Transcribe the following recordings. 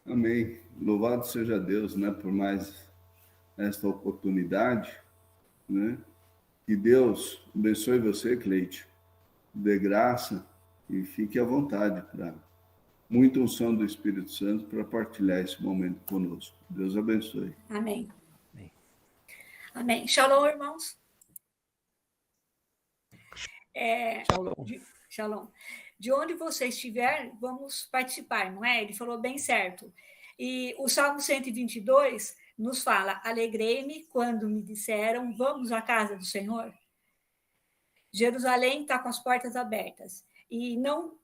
Amém. Louvado seja Deus, né, por mais esta oportunidade, né? Que Deus abençoe você, Cleide, dê graça e fique à vontade para muita unção do Espírito Santo para partilhar esse momento conosco. Deus abençoe. Amém. Amém. Shalom, irmãos. Shalom. De onde você estiver, vamos participar, não é? Ele falou bem certo. E o Salmo 122 nos fala: alegrei-me quando me disseram, vamos à casa do Senhor. Jerusalém está com as portas abertas. E não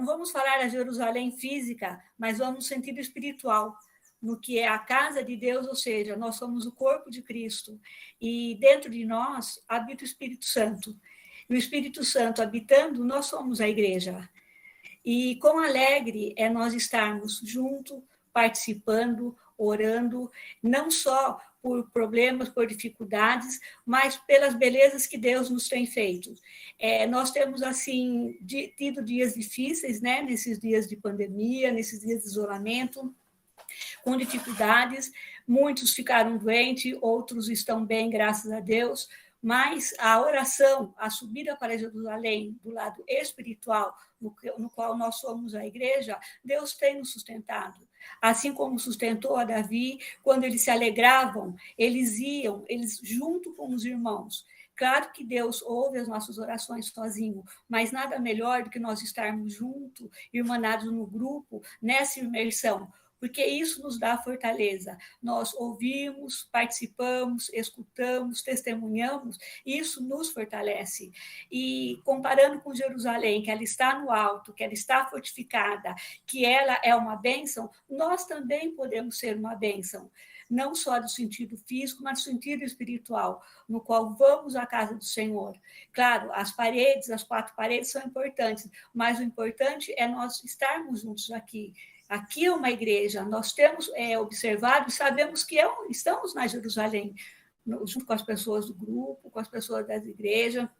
vamos falar a Jerusalém física, mas vamos no sentido espiritual, no que é a casa de Deus, ou seja, nós somos o corpo de Cristo. E dentro de nós habita o Espírito Santo. E o Espírito Santo habitando, nós somos a igreja. E quão alegre é nós estarmos juntos, participando, orando, não só por problemas, por dificuldades, mas pelas belezas que Deus nos tem feito. Nós temos, assim, tido dias difíceis, né? Nesses dias de pandemia, nesses dias de isolamento, com dificuldades, muitos ficaram doentes, outros estão bem, graças a Deus, mas a oração, a subida para Jerusalém, do lado espiritual, no qual nós somos a igreja, Deus tem nos sustentado. Assim como sustentou a Davi, quando eles se alegravam, eles junto com os irmãos. Claro que Deus ouve as nossas orações sozinho, mas nada melhor do que nós estarmos juntos, irmanados no grupo, nessa imersão, porque isso nos dá fortaleza. Nós ouvimos, participamos, escutamos, testemunhamos, e isso nos fortalece. E comparando com Jerusalém, que ela está no alto, que ela está fortificada, que ela é uma bênção, nós também podemos ser uma bênção, não só do sentido físico, mas do sentido espiritual, no qual vamos à casa do Senhor. Claro, as 4 paredes são importantes, mas o importante é nós estarmos juntos aqui. Aqui é uma igreja, nós temos observado e sabemos que estamos na Jerusalém, junto com as pessoas do grupo, com as pessoas da igreja,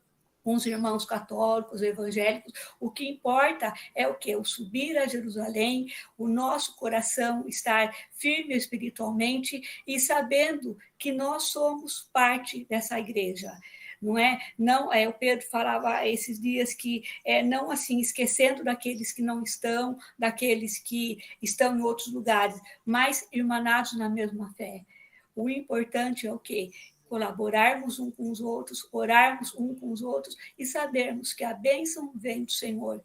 com os irmãos católicos, evangélicos. O que importa é o quê? O subir a Jerusalém, o nosso coração estar firme espiritualmente e sabendo que nós somos parte dessa igreja. Não é? Não, o Pedro falava esses dias que não assim esquecendo daqueles que não estão, daqueles que estão em outros lugares, mas irmanados na mesma fé. O importante é o quê? Colaborarmos uns com os outros, orarmos uns com os outros e sabermos que a bênção vem do Senhor.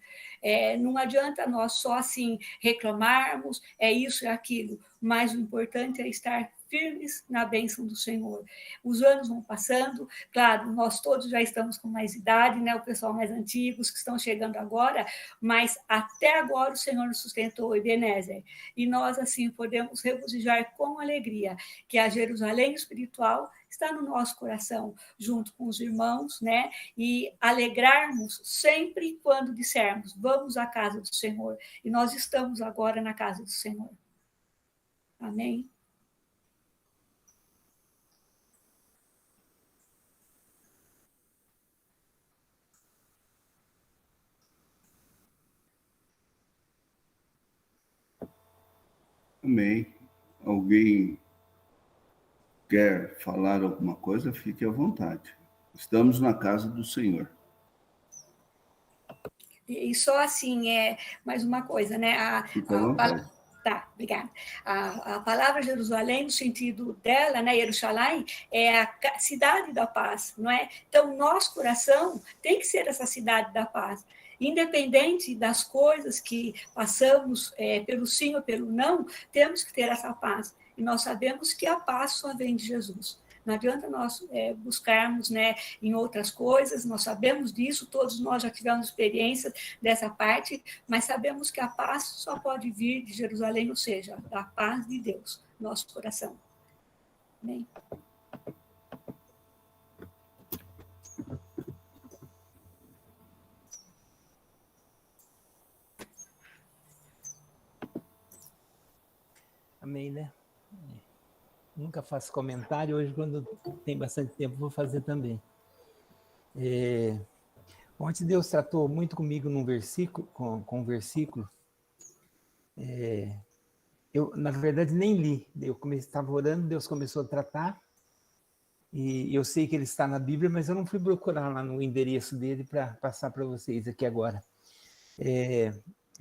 Não adianta nós só assim reclamarmos, isso e aquilo, mas o importante é estar firmes na bênção do Senhor. Os anos vão passando, claro, nós todos já estamos com mais idade, né? O pessoal mais antigo, os que estão chegando agora, mas até agora o Senhor nos sustentou, Ebenezer, e nós assim podemos regozijar com alegria que a Jerusalém espiritual está no nosso coração, junto com os irmãos, né? E alegrarmos sempre quando dissermos, vamos à casa do Senhor. E nós estamos agora na casa do Senhor. Amém? Amém. Alguém quer falar alguma coisa? Fique à vontade. Estamos na casa do Senhor. E só assim, mais uma coisa, né? Fique à vontade. Tá, obrigada. A palavra Jerusalém, no sentido dela, né, Jerusalém, é a cidade da paz, não é? Então, nosso coração tem que ser essa cidade da paz. Independente das coisas que passamos, pelo sim ou pelo não, temos que ter essa paz. E nós sabemos que a paz só vem de Jesus. Não adianta nós buscarmos, né, em outras coisas, nós sabemos disso, todos nós já tivemos experiência dessa parte, mas sabemos que a paz só pode vir de Jerusalém, ou seja, da paz de Deus, nosso coração. Amém? Amém, né? Nunca faço comentário, hoje quando tem bastante tempo vou fazer também. Ontem Deus tratou muito comigo num versículo, com um versículo, Eu, na verdade, nem li. Eu estava orando, Deus começou a tratar, e eu sei que ele está na Bíblia, mas eu não fui procurar lá no endereço dele para passar para vocês aqui agora. É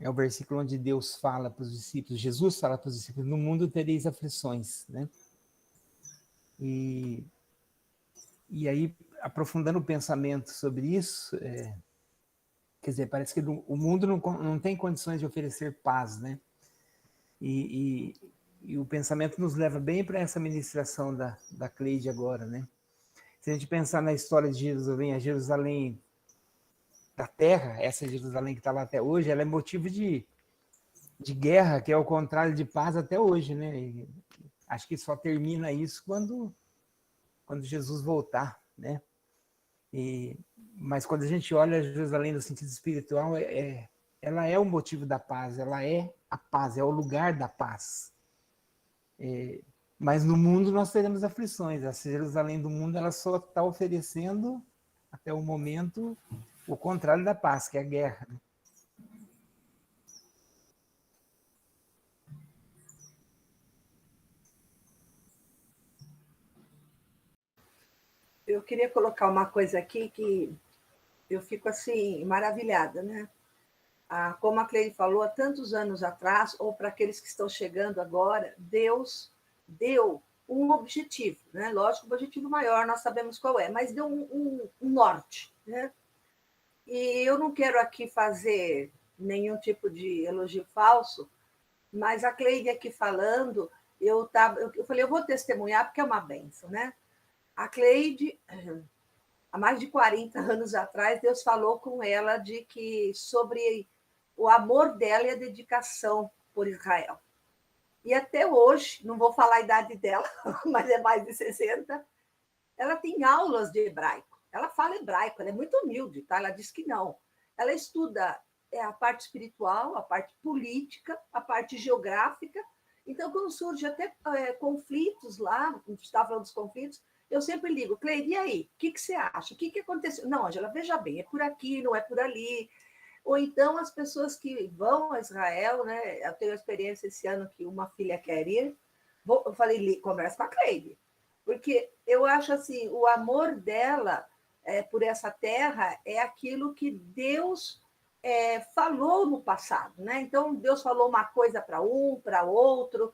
o versículo onde Deus fala para os discípulos, Jesus fala para os discípulos, no mundo tereis aflições, né? E aí, aprofundando o pensamento sobre isso, quer dizer, parece que o mundo não tem condições de oferecer paz, né? E o pensamento nos leva bem para essa ministração da Cleide agora, né? Se a gente pensar na história de Jerusalém, a Jerusalém da terra, essa Jerusalém que está lá até hoje, ela é motivo de guerra, que é o contrário de paz até hoje, né? E acho que só termina isso quando Jesus voltar, né? Mas quando a gente olha Jerusalém no sentido espiritual, ela é o motivo da paz, ela é a paz, é o lugar da paz. Mas no mundo nós teremos aflições. A Jerusalém do mundo ela só está oferecendo, até o momento, o contrário da paz, que é a guerra. Eu queria colocar uma coisa aqui que eu fico assim maravilhada, né? Como a Cleide falou, há tantos anos atrás, ou para aqueles que estão chegando agora, Deus deu um objetivo, né? Lógico, o objetivo maior nós sabemos qual é, mas deu um norte, né? E eu não quero aqui fazer nenhum tipo de elogio falso, mas a Cleide aqui falando, eu falei, eu vou testemunhar porque é uma bênção, né? A Cleide, há mais de 40 anos atrás, Deus falou com ela sobre o amor dela e a dedicação por Israel. E até hoje, não vou falar a idade dela, mas é mais de 60, ela tem aulas de hebraico. Ela fala hebraico, ela é muito humilde, tá? Ela diz que não. Ela estuda a parte espiritual, a parte política, a parte geográfica. Então, quando surge até conflitos lá, a gente estava falando dos conflitos, eu sempre ligo, Cleide, e aí? O que você acha? O que aconteceu? Não, Angela, veja bem, é por aqui, não é por ali. Ou então as pessoas que vão a Israel, né? Eu tenho a experiência esse ano que uma filha quer ir, eu falei, conversa com a Cleide, porque eu acho assim, o amor dela por essa terra é aquilo que Deus falou no passado, né? Então Deus falou uma coisa para para outro,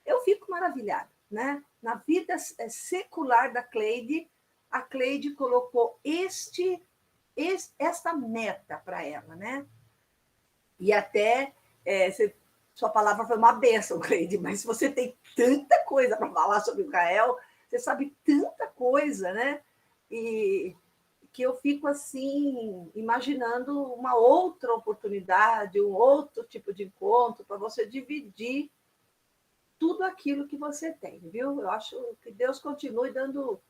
eu fico maravilhada, né? Na vida secular da Cleide, a Cleide colocou esta meta para ela, né? E até sua palavra foi uma bênção, Cleide, mas você tem tanta coisa para falar sobre Israel, você sabe tanta coisa, né? E que eu fico assim imaginando uma outra oportunidade, um outro tipo de encontro para você dividir tudo aquilo que você tem, viu? Eu acho que Deus continue dando.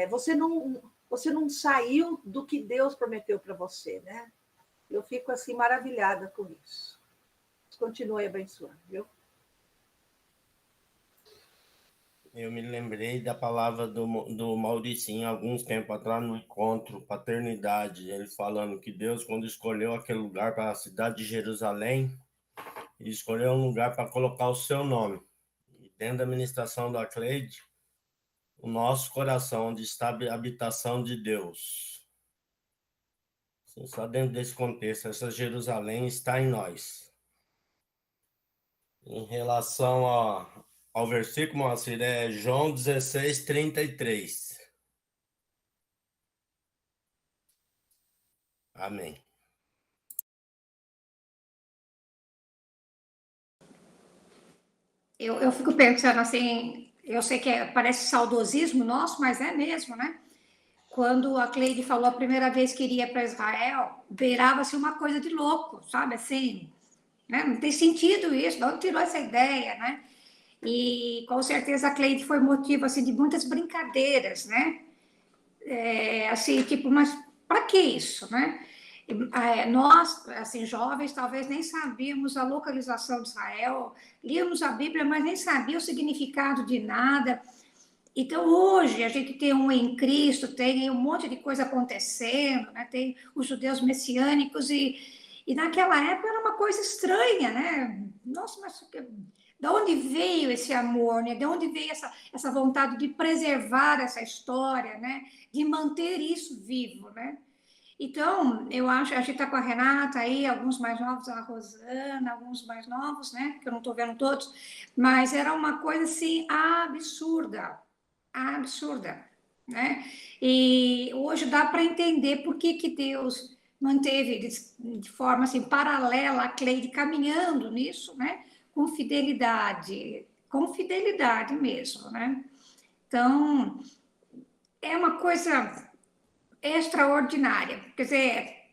Você não saiu do que Deus prometeu para você, né? Eu fico assim maravilhada com isso. Continue abençoando, viu? Eu me lembrei da palavra do Mauricinho, alguns tempos atrás, no encontro Paternidade, ele falando que Deus, quando escolheu aquele lugar para a cidade de Jerusalém, ele escolheu um lugar para colocar o seu nome. E dentro da ministração da Cleide, o nosso coração, onde está a habitação de Deus. Só dentro desse contexto, essa Jerusalém está em nós. Em relação ao versículo, Moacir, é João 16, 33. Amém. Eu fico pensando assim, eu sei que parece saudosismo nosso, mas é mesmo, né? Quando a Cleide falou a primeira vez que iria para Israel, beirava-se uma coisa de louco, sabe? Assim, né? Não tem sentido isso, de onde tirou essa ideia, né? E com certeza a Cleide foi motivo assim, de muitas brincadeiras, né? Assim, tipo, mas para que isso, né? Nós, assim, jovens, talvez nem sabíamos a localização de Israel, líamos a Bíblia, mas nem sabia o significado de nada. Então, hoje, a gente tem um em Cristo, tem um monte de coisa acontecendo, né? Tem os judeus messiânicos, e naquela época era uma coisa estranha, né? Nossa, mas De onde veio esse amor, né? De onde veio essa vontade de preservar essa história, né? De manter isso vivo, né? Então, eu acho, a gente está com a Renata aí, alguns mais novos, a Rosana, alguns mais novos, né? Que eu não estou vendo todos, mas era uma coisa assim absurda, absurda, né? E hoje dá para entender por que Deus manteve de forma assim paralela a Cleide caminhando nisso, né? Com fidelidade mesmo, né? Então, é uma coisa extraordinária, quer dizer, é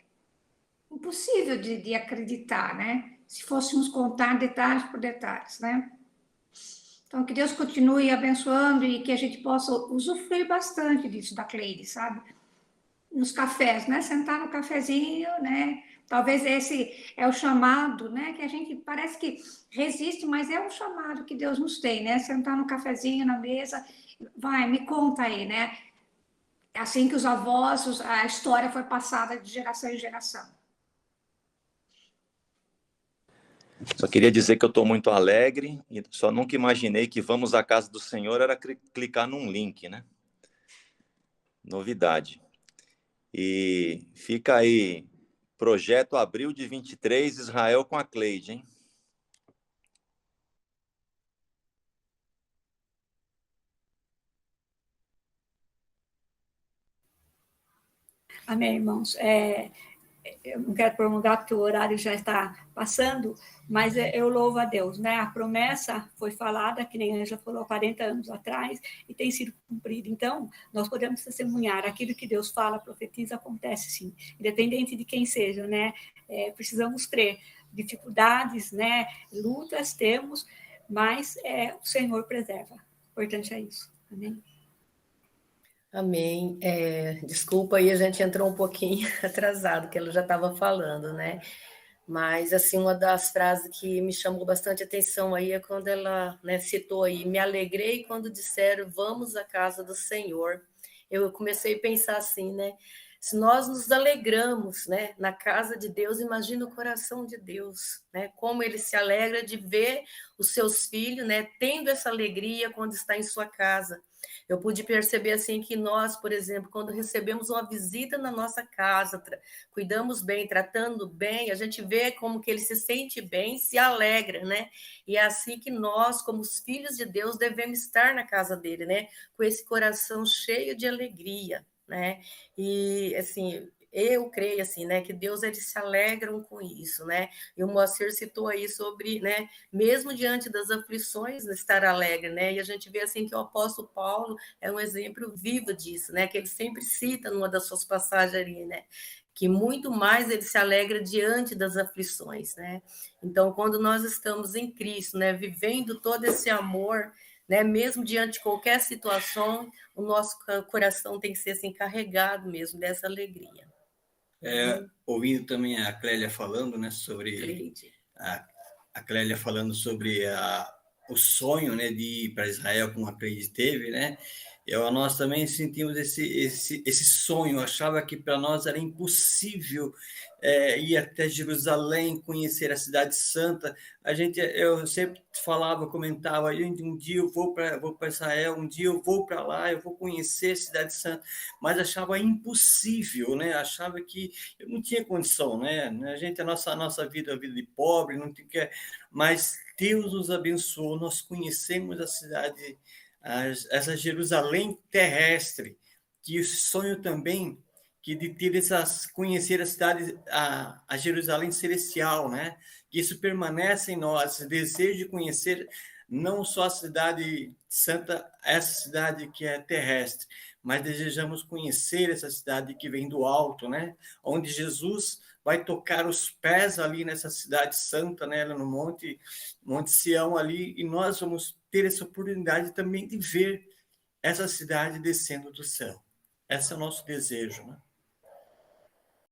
impossível de acreditar, né? Se fôssemos contar detalhes por detalhes, né? Então, que Deus continue abençoando e que a gente possa usufruir bastante disso da Cleide, sabe? Nos cafés, né? Sentar no cafezinho, né? Talvez esse é o chamado, né? Que a gente parece que resiste, mas é um chamado que Deus nos tem, né? Sentar no cafezinho, na mesa, vai, me conta aí, né? Assim que os avós, a história foi passada de geração em geração. Só queria dizer que eu estou muito alegre e só nunca imaginei que vamos à casa do Senhor era clicar num link, né? Novidade. E fica aí, projeto abril de 23, Israel com a Cleide, hein? Amém, irmãos. Eu não quero prolongar porque o horário já está passando, mas eu louvo a Deus, né? A promessa foi falada, que nem a Ângela falou, 40 anos atrás, e tem sido cumprida. Então, nós podemos testemunhar aquilo que Deus fala, profetiza, acontece sim, independente de quem seja, né? Precisamos crer. Dificuldades, né? Lutas temos, mas o Senhor preserva. O importante é isso. Amém? Amém. Desculpa aí, a gente entrou um pouquinho atrasado, que ela já estava falando, né? Mas, assim, uma das frases que me chamou bastante atenção aí é quando ela, né, citou aí, me alegrei quando disseram, vamos à casa do Senhor. Eu comecei a pensar assim, né? Se nós nos alegramos, né, na casa de Deus, imagina o coração de Deus, né? Como ele se alegra de ver os seus filhos, né, tendo essa alegria quando está em sua casa. Eu pude perceber assim que nós, por exemplo, quando recebemos uma visita na nossa casa, cuidamos bem, tratando bem, a gente vê como que ele se sente bem, se alegra, né? E é assim que nós, como os filhos de Deus, devemos estar na casa dele, né? Com esse coração cheio de alegria, né? E assim, eu creio assim, né, que Deus eles se alegram com isso, né? E o Moacir citou aí sobre, né, mesmo diante das aflições, estar alegre, né? E a gente vê assim que o apóstolo Paulo é um exemplo vivo disso, né? Que ele sempre cita numa das suas passagens ali, né? Que muito mais ele se alegra diante das aflições, né? Então, quando nós estamos em Cristo, né, vivendo todo esse amor, né, mesmo diante de qualquer situação, o nosso coração tem que ser assim carregado mesmo dessa alegria. Ouvindo também a Clélia falando, né, sobre a Clélia falando sobre o sonho, né, de ir para Israel, como a Clélia teve, né? Nós também sentimos esse sonho. Eu achava que para nós era impossível ir até Jerusalém, conhecer a cidade santa. Eu sempre falava, comentava, um dia eu vou para Israel, um dia eu vou para lá, eu vou conhecer a cidade santa, mas achava impossível, né? Achava que eu não tinha condição, né? A nossa vida é uma vida de pobre, não tem que, mas Deus nos abençoou, nós conhecemos a cidade, essa Jerusalém terrestre, que o sonho também que de ter conhecer a cidade, a Jerusalém celestial, né? Que isso permanece em nós, esse desejo de conhecer não só a cidade santa, essa cidade que é terrestre, mas desejamos conhecer essa cidade que vem do alto, né? Onde Jesus vai tocar os pés ali nessa cidade santa, né? No Monte Sião ali, e nós vamos ter essa oportunidade também de ver essa cidade descendo do céu. Esse é o nosso desejo, né?